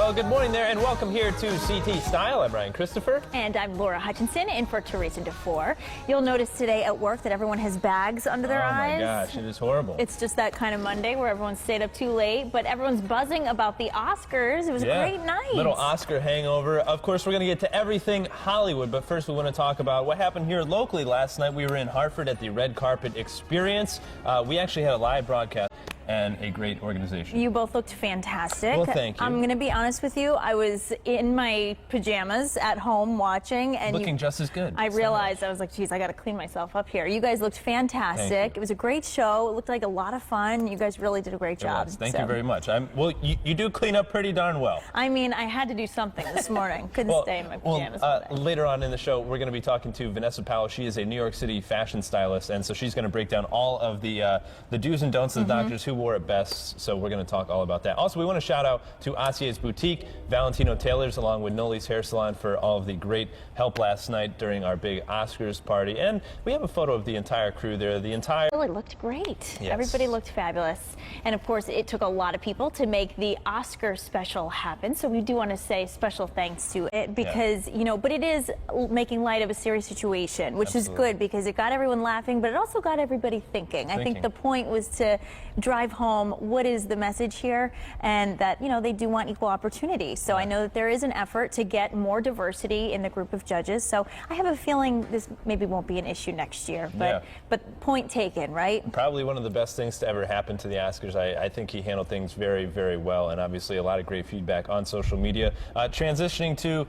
Well, good morning there, and welcome here to CT Style. I'm Ryan Christopher. And I'm Laura Hutchinson, in for Teresa DeFore. You'll notice today at work that everyone has bags under their eyes. Oh my gosh, it is horrible. It's just that kind of Monday where everyone stayed up too late, but everyone's buzzing about the Oscars. It was a great night. Little Oscar hangover. Of course, we're going to get to everything Hollywood, but first we want to talk about what happened here locally last night. We were in Hartford at the Red Carpet Experience. We actually had a live broadcast and a great organization. You both looked fantastic. Well, thank you. I'm going to be honest with you. I was in my pajamas at home watching, and looking just as good. I realized, I was like, geez, I got to clean myself up here. You guys looked fantastic. It was a great show. It looked like a lot of fun. You guys really did a great job. Thank you very much. Well, you do clean up pretty darn well. I mean, I had to do something this morning. Couldn't stay in my pajamas all day. Later on in the show, we're going to be talking to Vanessa Powell. She is a New York City fashion stylist, and so she's going to break down all of the do's and don'ts of the doctors who wore it best. So we're going to talk all about that. Also, we want to shout out to Assier's Boutique, Valentino Tailors, along with Noli's Hair Salon for all of the great help last night during our big Oscars party. And we have a photo of the entire crew there. The entire really looked great. Yes. Everybody looked fabulous. And of course, it took a lot of people to make the Oscar special happen. So we do want to say special thanks to it because, you know, but it is making light of a serious situation, which is good because it got everyone laughing, but it also got everybody thinking. I think the point was to drive home what is the message here, and that, you know, they do want equal opportunity. So I know that there is an effort to get more diversity in the group of judges. So I have a feeling this maybe won't be an issue next year, but point taken, right? Probably one of the best things to ever happen to the Oscars. I think he handled things very, very well, and obviously a lot of great feedback on social media. Transitioning to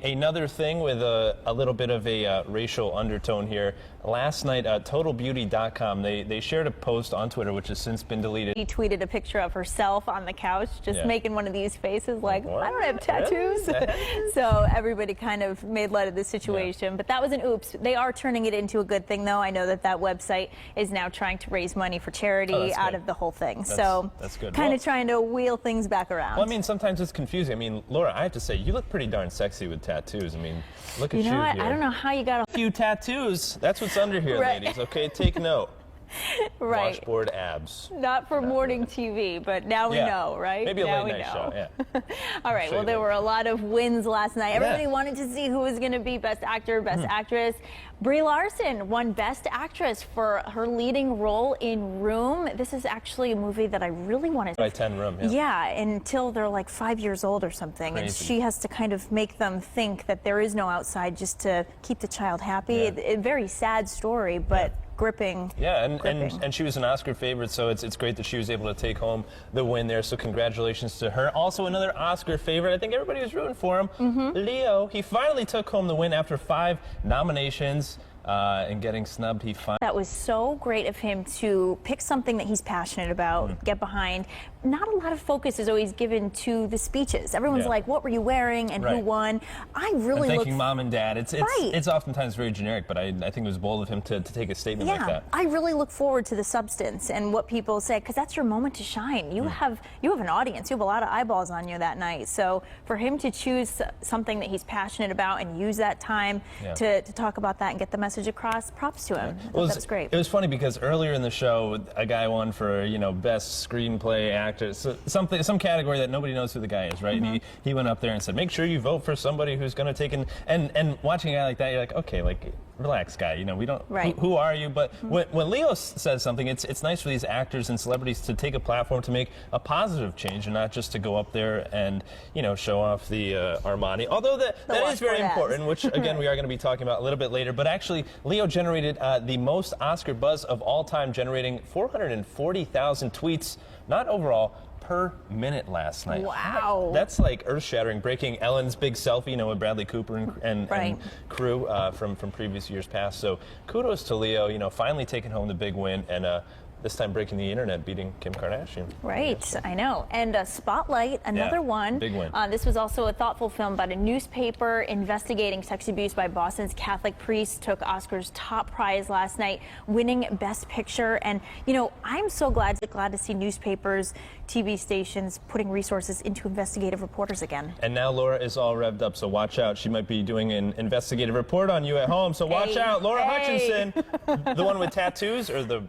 another thing with a little bit of a racial undertone here. Last night, TotalBeauty.com, they shared a post on Twitter, which has since been deleted. He tweeted a picture of herself on the couch, just making one of these faces like, I don't have tattoos. So everybody kind of made light of the situation, but that was an oops. They are turning it into a good thing, though. I know that website is now trying to raise money for charity out of the whole thing. That's good. Kind of trying to wheel things back around. Well, I mean, sometimes it's confusing. I mean, Laura, I have to say, you look pretty darn sexy with tattoos. I mean, look at you. You know what? Here. I don't know how you got a few tattoos. That's what's under here, ladies. Okay, take note. Right. Washboard abs. Not for morning TV, but now we know, right? Maybe a late night show, All right, well, there were a lot of wins last night. Everybody wanted to see who was going to be Best Actor, Best Actress. Brie Larson won Best Actress for her leading role in Room. This is actually a movie that I really wanted to... By 10 Room, until they're like 5 years old or something. Crazy. And she has to kind of make them think that there is no outside just to keep the child happy. A very sad story, but... gripping. And she was an Oscar favorite, so it's great that she was able to take home the win there. So congratulations to her. Also another Oscar favorite. I think everybody was rooting for him. Leo, he finally took home the win after 5 nominations. And getting snubbed, That was so great of him to pick something that he's passionate about, get behind. Not a lot of focus is always given to the speeches. Everyone's like, what were you wearing and who won? I really thanking mom and dad. It's oftentimes very generic, but I think it was bold of him to take a statement like that. I really look forward to the substance and what people say, because that's your moment to shine. You have an audience. You have a lot of eyeballs on you that night. So for him to choose something that he's passionate about and use that time to talk about that and get the message across, props to him. Well, that was great. It was funny because earlier in the show, a guy won for best screenplay actor, so some category that nobody knows who the guy is, right? And he went up there and said, make sure you vote for somebody who's going to take and watching a guy like that, you're like, okay, like relax, guy. We don't. Who are you? But when Leo says something, it's nice for these actors and celebrities to take a platform to make a positive change and not just to go up there and show off the Armani. Although that is very important, which again we are going to be talking about a little bit later. But actually, Leo generated the most Oscar buzz of all time, generating 440,000 tweets, not overall, per minute last night. Wow. That's like earth-shattering, breaking Ellen's big selfie, with Bradley Cooper and crew from previous years past. So kudos to Leo, finally taking home the big win and this time breaking the internet, beating Kim Kardashian. Right, I know. And Spotlight, another one. Big win. This was also a thoughtful film about a newspaper investigating sex abuse by Boston's Catholic priest. Took Oscar's top prize last night, winning Best Picture. And, I'm so glad to see newspapers, TV stations putting resources into investigative reporters again. And now Laura is all revved up, so watch out. She might be doing an investigative report on you at home, so watch out. Laura Hutchinson, the one with tattoos or the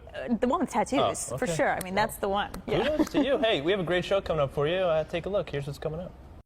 one with tattoos, for sure. I mean, that's the one. Kudos to you. Hey, we have a great show coming up for you. Take a look. Here's what's coming up.